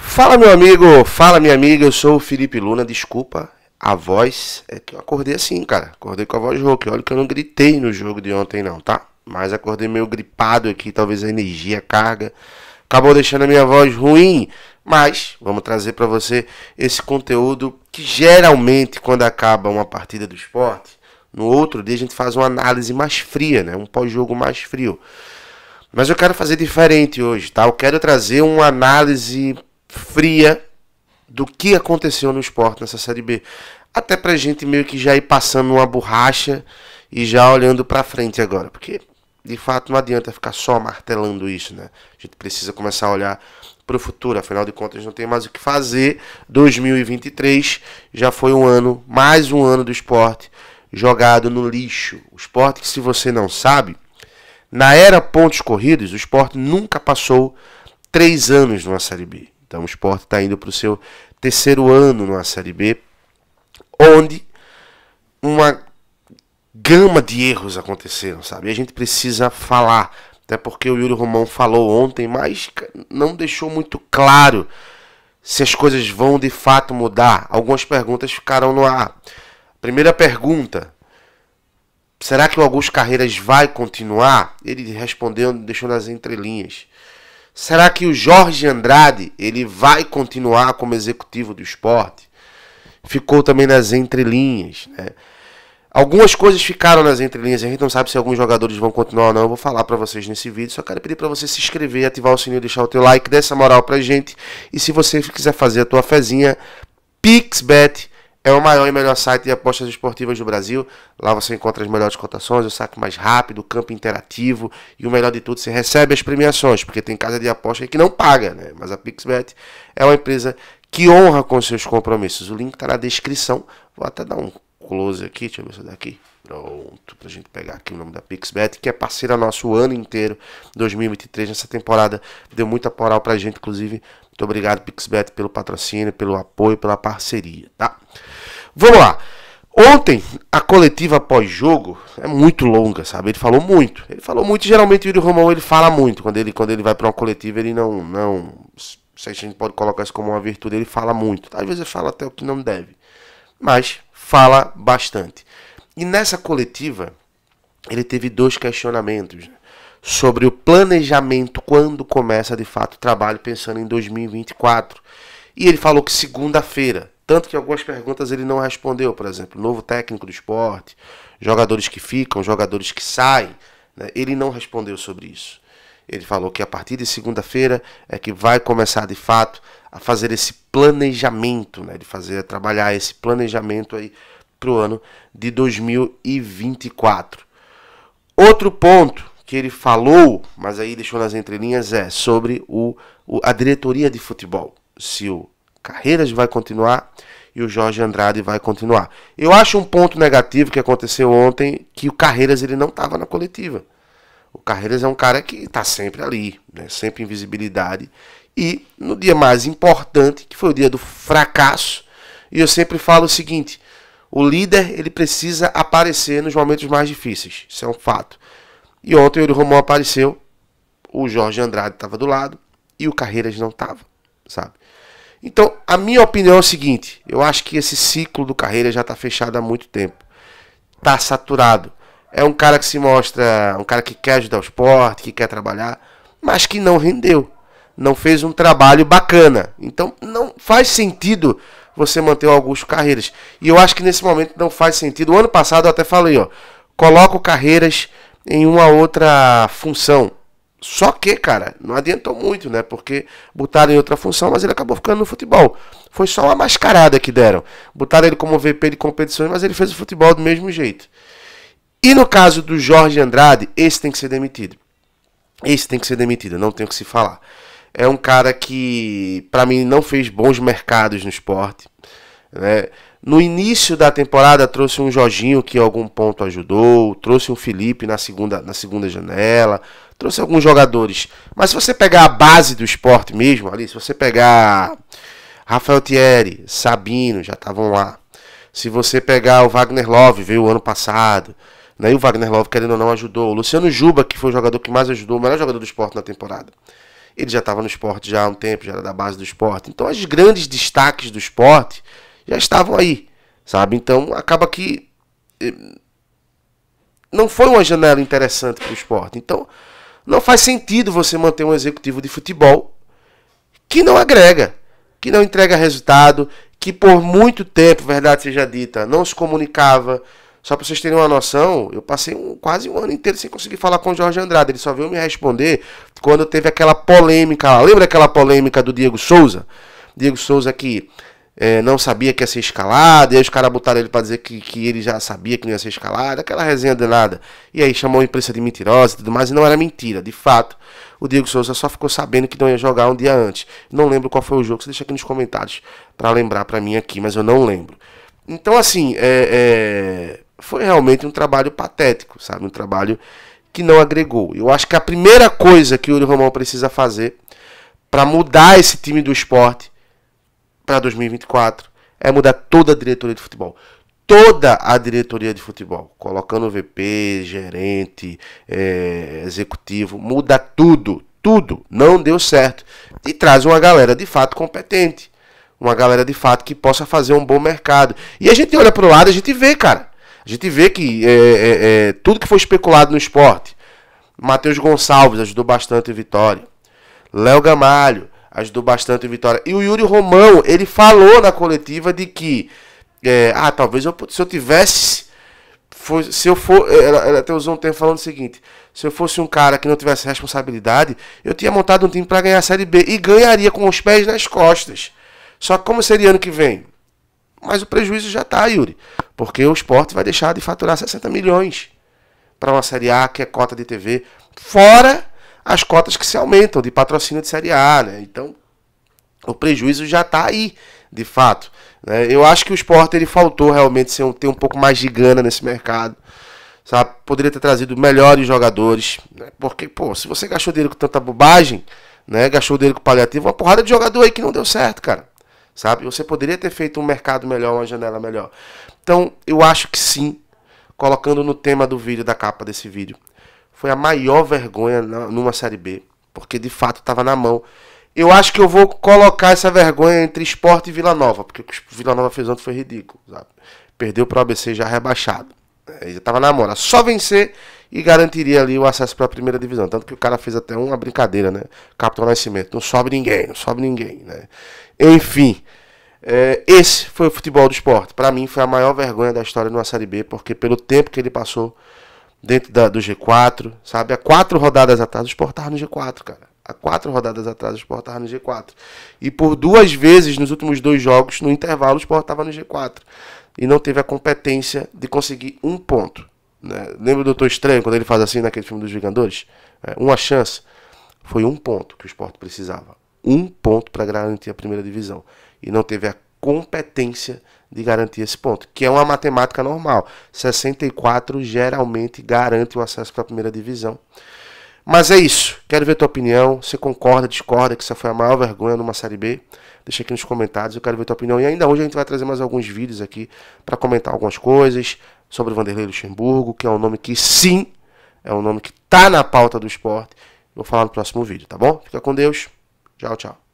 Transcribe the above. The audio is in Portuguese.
Fala meu amigo, fala minha amiga, eu sou o Felipe Luna, desculpa a voz, é que eu acordei assim, cara, acordei com a voz rouca, olha que eu não gritei no jogo de ontem não, tá? Mas acordei meio gripado aqui, talvez a energia, a carga, acabou deixando a minha voz ruim, mas vamos trazer pra você esse conteúdo que geralmente quando acaba uma partida do esporte, no outro dia a gente faz uma análise mais fria, né? Um pós-jogo mais frio. Mas eu quero fazer diferente hoje, tá? Eu quero trazer uma análise fria do que aconteceu no esporte nessa Série B. Até pra gente meio que já ir passando uma borracha e já olhando pra frente agora. Porque, de fato, não adianta ficar só martelando isso, né? A gente precisa começar a olhar pro futuro. Afinal de contas, não tem mais o que fazer. 2023 já foi um ano, mais um ano do esporte jogado no lixo. O esporte que, se você não sabe, na era pontos corridos, o esporte nunca passou 3 anos numa Série B. Então o esporte está indo para o seu terceiro ano numa Série B, onde uma gama de erros aconteceram, sabe? E a gente precisa falar, até porque o Yuri Romão falou ontem, mas não deixou muito claro se as coisas vão de fato mudar. Algumas perguntas ficaram no ar. Primeira pergunta: será que o Augusto Carreiras vai continuar? Ele respondeu, deixou nas entrelinhas. Será que o Jorge Andrade ele vai continuar como executivo do esporte? Ficou também nas entrelinhas, né? Algumas coisas ficaram nas entrelinhas. A gente não sabe se alguns jogadores vão continuar ou não. Eu vou falar para vocês nesse vídeo. Só quero pedir para você se inscrever, ativar o sininho, deixar o teu like, dessa moral pra gente. E se você quiser fazer a tua fezinha, PixBet é o maior e melhor site de apostas esportivas do Brasil. Lá você encontra as melhores cotações, o saque mais rápido, o campo interativo e o melhor de tudo, você recebe as premiações, porque tem casa de aposta que não paga, né? Mas a PixBet é uma empresa que honra com seus compromissos. O link está na descrição. Vou até dar um close aqui, deixa eu ver se é daqui. Pronto, pra gente pegar aqui o nome da PixBet, que é parceira nosso o ano inteiro, 2023, nessa temporada. Deu muita moral pra gente, inclusive. Muito obrigado, PixBet, pelo patrocínio, pelo apoio, pela parceria, tá? Vamos lá. Ontem, a coletiva pós-jogo é muito longa, sabe? Ele falou muito. Geralmente o Yuri Romão ele fala muito. Quando ele vai para uma coletiva, ele não sei se a gente pode colocar isso como uma virtude, ele fala muito. Às vezes ele fala até o que não deve. Mas fala bastante. E nessa coletiva, ele teve 2 questionamentos, né, sobre o planejamento quando começa de fato o trabalho, pensando em 2024. E ele falou que segunda-feira, tanto que algumas perguntas ele não respondeu, por exemplo, novo técnico do esporte, jogadores que ficam, jogadores que saem, né, ele não respondeu sobre isso. Ele falou que a partir de segunda-feira é que vai começar de fato a fazer esse planejamento, né, trabalhar esse planejamento aí para o ano de 2024. Outro ponto que ele falou, mas aí deixou nas entrelinhas, é sobre a diretoria de futebol. Se o Carreiras vai continuar e o Jorge Andrade vai continuar. Eu acho um ponto negativo que aconteceu ontem, que o Carreiras ele não estava na coletiva. O Carreiras é um cara que está sempre ali, né? Sempre em visibilidade. E no dia mais importante, que foi o dia do fracasso, e eu sempre falo o seguinte: o líder ele precisa aparecer nos momentos mais difíceis. Isso é um fato. E ontem o Yuri Romão apareceu, o Jorge Andrade estava do lado e o Carreiras não estava, sabe? Então, a minha opinião é o seguinte: eu acho que esse ciclo do Carreiras já está fechado há muito tempo. Está saturado. É um cara que se mostra, um cara que quer ajudar o esporte, que quer trabalhar, mas que não rendeu. Não fez um trabalho bacana. Então, não faz sentido você manter o Augusto Carreiras. E eu acho que nesse momento não faz sentido. O ano passado eu até falei, ó, coloca o Carreiras em uma outra função. Só que, cara, não adiantou muito, né? Porque botaram em outra função, mas ele acabou ficando no futebol. Foi só uma mascarada que deram. Botaram ele como VP de competições, mas ele fez o futebol do mesmo jeito. E no caso do Jorge Andrade, esse tem que ser demitido. Esse tem que ser demitido, não tem o que se falar. É um cara que, pra mim, não fez bons mercados no esporte, né? No início da temporada trouxe um Jorginho que em algum ponto ajudou, trouxe um Felipe na segunda janela, trouxe alguns jogadores. Mas se você pegar a base do esporte mesmo, ali, se você pegar Rafael Thierry, Sabino, já estavam lá. Se você pegar o Wagner Love, veio o ano passado, né? E o Wagner Love, querendo ou não, ajudou. O Luciano Juba, que foi o jogador que mais ajudou, o melhor jogador do esporte na temporada. ele já estava no Sport já há um tempo, já era da base do Sport. Então, os grandes destaques do Sport já estavam aí, sabe? Então, acaba que não foi uma janela interessante para o Sport. Então, não faz sentido você manter um executivo de futebol que não agrega, que não entrega resultado, que por muito tempo, verdade seja dita, não se comunicava. Só para vocês terem uma noção, eu passei quase um ano inteiro sem conseguir falar com o Jorge Andrade. Ele só veio me responder quando teve aquela polêmica lá. Lembra aquela polêmica do Diego Souza? Diego Souza que não sabia que ia ser escalado, e aí os caras botaram ele para dizer que ele já sabia que não ia ser escalado, aquela resenha de nada. E aí chamou a imprensa de mentirosa e tudo mais, e não era mentira. De fato, o Diego Souza só ficou sabendo que não ia jogar um dia antes. Não lembro qual foi o jogo, você deixa aqui nos comentários para lembrar para mim aqui, mas eu não lembro. Então, assim, foi realmente um trabalho patético, sabe? Um trabalho que não agregou. Eu acho que a primeira coisa que o Yuri Romão precisa fazer para mudar esse time do Sport para 2024 é mudar toda a diretoria de futebol. Toda a diretoria de futebol. Colocando VP, gerente, executivo. Muda tudo. Tudo. Não deu certo. E traz uma galera de fato competente. Uma galera de fato que possa fazer um bom mercado. E a gente olha para o lado, a gente vê, cara. A gente vê que tudo que foi especulado no esporte. Matheus Gonçalves ajudou bastante em Vitória. Léo Gamalho ajudou bastante em Vitória. E o Yuri Romão, ele falou na coletiva de que talvez se eu tivesse... Ela até usou um tempo falando o seguinte: se eu fosse um cara que não tivesse responsabilidade, eu tinha montado um time para ganhar a Série B. E ganharia com os pés nas costas. Só que como seria ano que vem? Mas o prejuízo já está, Yuri. Porque o Sport vai deixar de faturar 60 milhões para uma Série A, que é cota de TV. Fora as cotas que se aumentam de patrocínio de Série A, né? Então, o prejuízo já está aí, de fato. Né? Eu acho que o Sport ele faltou realmente ter um pouco mais de gana nesse mercado. Sabe? Poderia ter trazido melhores jogadores. Né? Porque, se você gastou dinheiro com tanta bobagem, né? Gastou dinheiro com paliativo, uma porrada de jogador aí que não deu certo, cara. Sabe? Você poderia ter feito um mercado melhor, uma janela melhor. Então, eu acho que sim, colocando no tema do vídeo, da capa desse vídeo, foi a maior vergonha numa Série B, porque de fato estava na mão. Eu acho que eu vou colocar essa vergonha entre Sport e Vila Nova, porque o que o Vila Nova fez ontem foi ridículo. Sabe? Perdeu para o ABC já rebaixado. Ele estava na mão, era só vencer e garantiria ali o acesso para a primeira divisão. Tanto que o cara fez até uma brincadeira, né? Capitão Nascimento, não sobe ninguém, né? Enfim, esse foi o futebol do Sport. Para mim foi a maior vergonha da história numa Série B, porque pelo tempo que ele passou dentro do G4, sabe? Há 4 rodadas atrás o Sport estava no G4, cara. Há 4 rodadas atrás o Sport estava no G4. E por 2 vezes nos últimos 2 jogos, no intervalo, o Sport estava no G4. E não teve a competência de conseguir um ponto. Né? Lembra do Doutor Estranho, quando ele faz assim naquele filme dos Vingadores? Uma chance. Foi 1 ponto que o Sport precisava. 1 ponto para garantir a primeira divisão. E não teve a competência de garantir esse ponto, que é uma matemática normal. 64 geralmente garante o acesso para a primeira divisão. Mas é isso. Quero ver tua opinião. Você concorda, discorda que essa foi a maior vergonha numa Série B? Deixa aqui nos comentários. Eu quero ver tua opinião. E ainda hoje a gente vai trazer mais alguns vídeos aqui para comentar algumas coisas sobre o Vanderlei Luxemburgo, que é um nome que sim, é um nome que está na pauta do esporte. Vou falar no próximo vídeo, tá bom? Fica com Deus. Tchau, tchau.